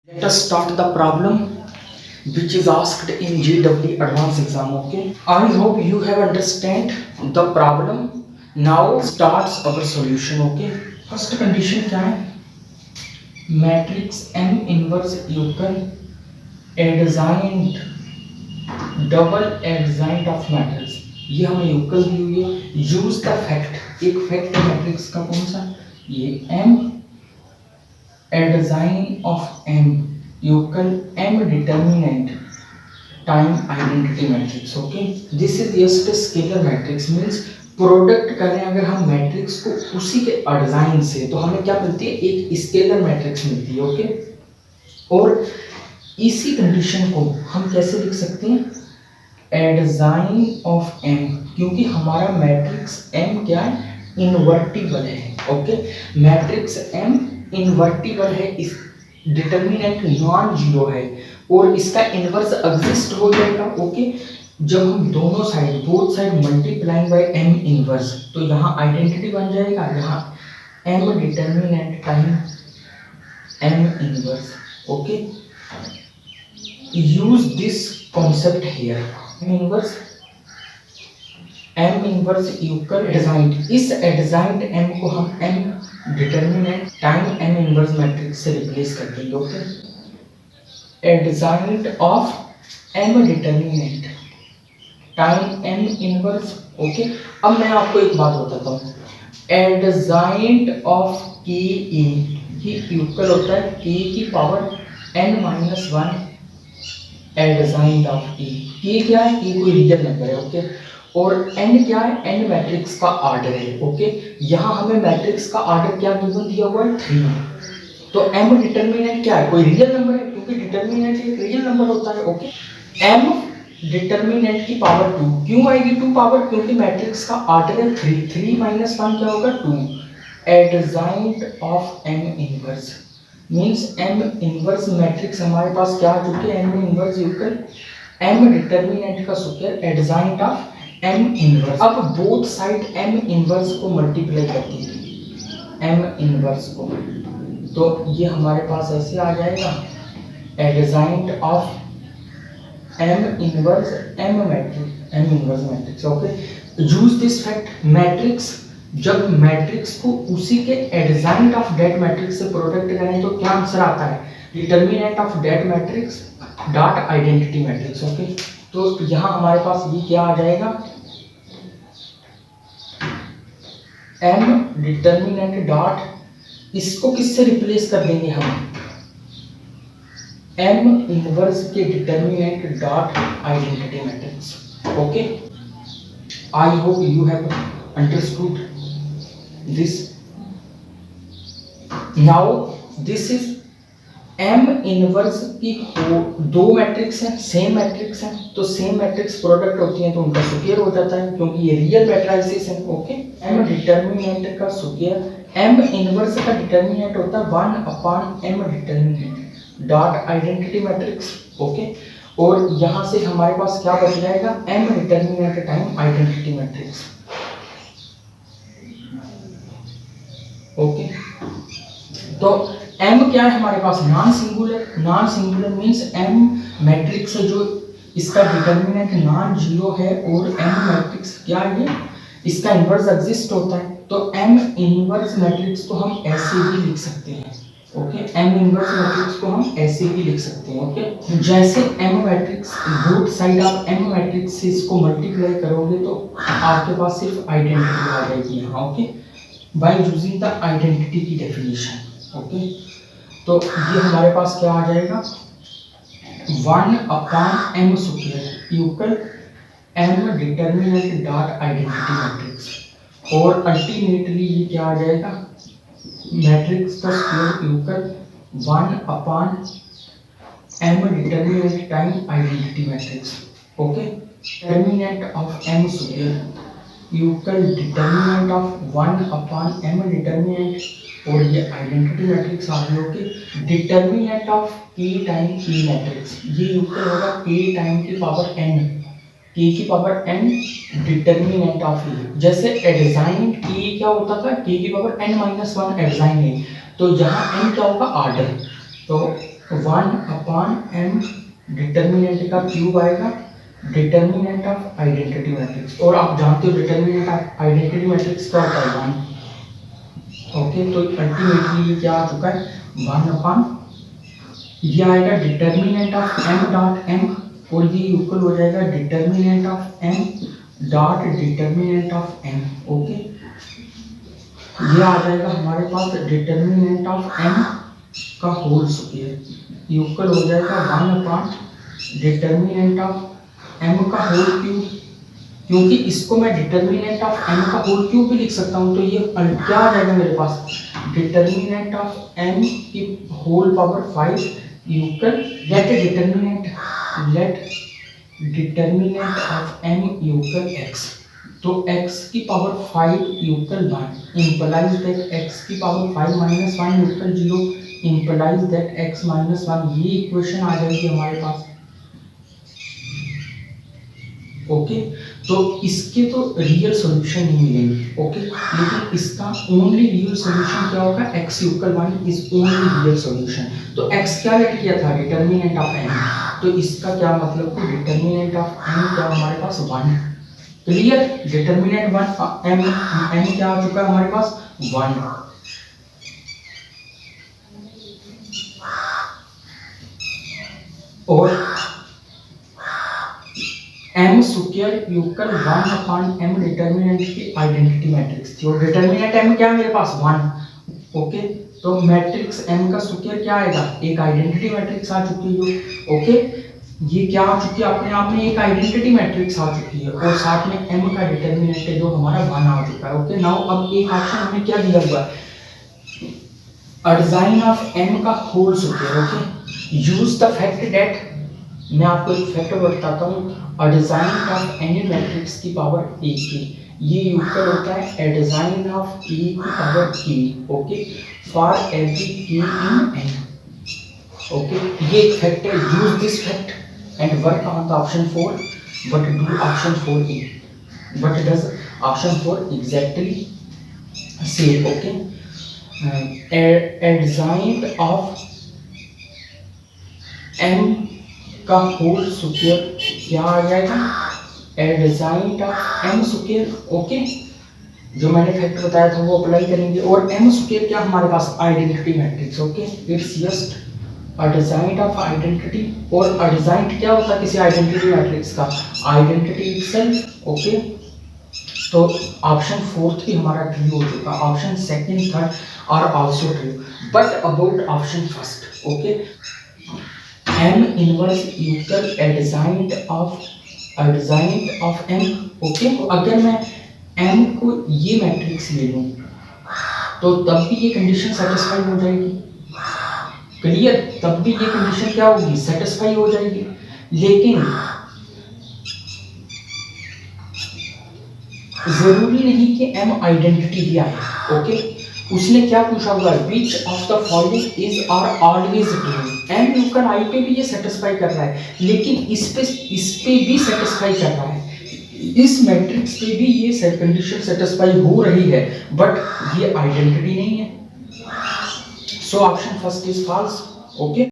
Let us start the problem which is asked in JEE advanced exam. Okay, I hope you have understand the problem. Now starts our solution. Okay, first condition क्या है? Matrix M inverse equal adjoint double adjoint of matrix. ये हमें यूक्ल दी हुई है. Use the fact. एक fact है matrix का कौन सा? ये M adjoint of M equal M determinant time identity matrix. Okay, this is just a scalar matrix. means product करें अगर हम मैट्रिक्स को उसी के adjoint से तो हमें क्या मिलती है? एक स्केलर मैट्रिक्स मिलती है. ओके, और इसी कंडीशन को हम कैसे लिख सकते हैं? adjoint ऑफ M, क्योंकि हमारा मैट्रिक्स M क्या है? इनवर्टिबल है. ओके, मैट्रिक्स M इनवर्टिबल है, इस डिटर्मिनेंट नॉन जीरो है और इसका इनवर्स एग्जिस्ट हो जाएगा. ओके, जब हम दोनों side both side multiplying by m inverse, तो यहाँ आइडेंटिटी बन जाएगा. यहाँ m determinant time m inverse. Okay, use this concept here. m inverse equal adjoint. इस एडजॉइंट m को हम m determinant time m inverse matrix से रिप्लेस कर देंगे. Okay, adjoint of m determinant time m inverse. Okay, अब मैं आपको एक बात बताता हूँ. Adjoint of k e he equal होता है k की power n-1 adjoint of e. k क्या है? k कोई रियल नंबर है. ओके, और n क्या है? n मैट्रिक्स का ऑर्डर है. ओके, यहाँ हमें मैट्रिक्स का ऑर्डर क्या गिवन दिया हुआ है? 3. तो m डिटर्मिनेंट क्या है? कोई रियल नंबर है, क्योंकि डिटर्मिनेंट एक रियल नंबर होता है. ओके, m डिटर्मिनेंट की पावर 2. क्यों आएगी 2 पावर? क्योंकि मैट्रिक्स का ऑर्डर है 3. 3 - 1 क्या होगा? 2. Adjoint of m inverse means m inverse matrix हमारे पास क्या आ चुके हैं? m inverse equal m determinant का square adjoint of m inverse. अब बोथ साइड m इनवर्स को मल्टीप्लाई कर दीजिए m इनवर्स को, तो ये हमारे पास ऐसे आ जाएगा adjoint of m inverse m matrix m inverse matrix. Okay, use this fact. Matrix जब मैट्रिक्स को उसी के एडजॉइंट ऑफ दैट मैट्रिक्स से प्रोडक्ट करें तो क्या आंसर आता है? Determinant of that matrix dot identity matrix. Okay, तो यहाँ हमारे पास ये क्या आ जाएगा? m डिटर्मिनेंट डॉट, इसको किससे रिप्लेस कर देंगे हम? m इनवर्स के determinant dot identity matrix. Okay, I hope you have understood this. Now this is m inverse की दो मैट्रिक्स हैं, सेम मैट्रिक्स हैं, तो सेम मैट्रिक्स प्रोडक्ट होती हैं तो उनका स्क्वायर हो जाता है, क्योंकि ये रियल मैट्रिसेस हैं. ओके, m डिटर्मिनेंट का स्क्वायर, m इनवर्स का डिटर्मिनेंट होता है 1/m determinant dot identity matrix. Okay, और यहाँ से हमारे पास क्या बच जाएगा? m determinant time identity matrix. Okay, तो m क्या है हमारे पास? Non singular. Non singular means m matrix जो इसका डिटर्मिनेंट नॉन जीरो है और m मैट्रिक्स क्या है? इसका इनवर्स एग्जिस्ट होता है, तो m इनवर्स मैट्रिक्स को हम ऐसे भी लिख सकते हैं. ओके, m इनवर्स मैट्रिक्स को हम ऐसे भी लिख सकते हैं. ओके, जैसे m मैट्रिक्स बोथ साइड आप m मैट्रिक्स से इसको मल्टीप्लाई करोगे तो आपके पास सिर्फ आइडेंटिटी आ जाएगी यहाँ. Okay, by using the identity की डेफिनेशन. ओके, तो ये हमारे पास क्या आ जाएगा? 1/m square equal m determinant dot identity matrix. और अल्टीमेटली ये क्या आ जाएगा? मैट्रिक्स का square equal 1/m determinant time identity matrix. Okay, determinant of m square equal determinant of 1/m determinant, और ये आइडेंटिटी मैट्रिक्स आ गई. Okay, determinant of k time k matrix, ये इक्वल होगा k टाइम की पावर n, k की power n determinant of e. जैसे adjoint k क्या होता था? k की पावर n-1 एडजॉइंट है, तो यहाँ n क्या होगा? ऑर्डर. तो 1/m डिटर्मिनेंट का क्यूब आएगा, डिटर्मिनेंट ऑफ आइडेंटिटी मैट्रिक्स। और आप जानते हो डिटर्मिनेंट ऑफ आइडेंटिटी मैट्रिक्स क्या होता है, 1। ओके, तो अल्टीमेटली ये क्या आ चुका है, 1/, ये आएगा determinant of m dot m, और ये इक्वल हो जाएगा determinant of m dot determinant of m। Okay, ये आ जाएगा हमारे पास डिटर्मिनेंट ऑफ m का होल स्क्वायर इक्वल हो जाएगा 1/, डिटर्मिनेंट ऑफ m का होल क्यूब, क्योंकि इसको मैं डिटर्मिनेंट ऑफ m का होल क्यूब भी लिख सकता हूँ, तो ये क्या आ जाएगा मेरे पास, डिटर्मिनेंट ऑफ m की whole power 5 equal let determinant of m equal x। तो x की पावर 5 इक्वल 1 implies that x की पावर 5 minus 1 equal 0 implies that x minus 1, ये इक्वेशन आ जाएगी हमारे पास। ओके, तो इसके तो रियल सॉल्यूशन नहीं मिलेंगे। ओके, लेकिन इसका ओनली रियल सॉल्यूशन क्या होगा, x equal 1 is only real solution. तो x क्या लेट किया था, डिटर्मिनेंट ऑफ m, तो इसका क्या मतलब कि डिटर्मिनेंट ऑफ m क्या हमारे पास 1। क्लियर, डिटर्मिनेंट 1 m क्या आ चुका है हमारे पास 1। और m square equal 1/m determinant की आइडेंटिटी मैट्रिक्स थी, और डिटर्मिनेंट m क्या है मेरे पास 1। ओके, तो मैट्रिक्स m का स्क्वायर क्या आएगा, एक आइडेंटिटी मैट्रिक्स आ चुकी है। ओके, ये क्या आ चुकी है, अपने आप में एक आइडेंटिटी मैट्रिक्स आ चुकी है, और साथ में m का डिटर्मिनेंट है जो हमारा 1 आ चुका है। ओके, नाउ अब एक ऑप्शन हमें क्या दिया हुआ है, डिजाइन ऑफ m का whole square. Okay, use the fact that, मैं आपको एक फैक्ट बताता हूँ, डिजाइन ऑफ एनी मैट्रिक्स की पावर a की, ये इक्वल होता है डिजाइन ऑफ e की power k। Okay, for every k in n। Okay, ये एक फैक्ट है, use this fact and work on the option 4, but do option 4 a, but does option 4 exactly से। Okay, design of m का whole square क्या आ जाएगा, design of m square. Okay, जो मैंने फैक्ट बताया था वो अप्लाई करेंगे, और m स्क्वायर क्या हमारे पास identity matrix. Okay, it's just a design of identity, और डिजाइन क्या होता है किसी आइडेंटिटी मैट्रिक्स का, आइडेंटिटी इटसेल्फ। ओके, तो ऑप्शन 4 भी हमारा ट्रू हो चुका, option 2, 3 are also true, but about option 1। Okay, m inverse equal design of m। Okay, तो अगर मैं m को ये मैट्रिक्स ले लूं तो तब भी ये कंडीशन सेटिस्फाई हो जाएगी। क्लियर, तब भी ये कंडीशन क्या होगी, सेटिस्फाई हो जाएगी। लेकिन जरूरी नहीं कि m आइडेंटिटी ही आए। ओके, उसने क्या पूछा हुआ है, which of the following is are always true. m equal i पे भी ये सेटिस्फाई कर रहा है, लेकिन इस पे भी सेटिस्फाई कर रहा है, इस मैट्रिक्स पे भी ये कंडीशन सेटिस्फाई हो रही है, बट ये आइडेंटिटी नहीं है। So option 1 is false. Okay.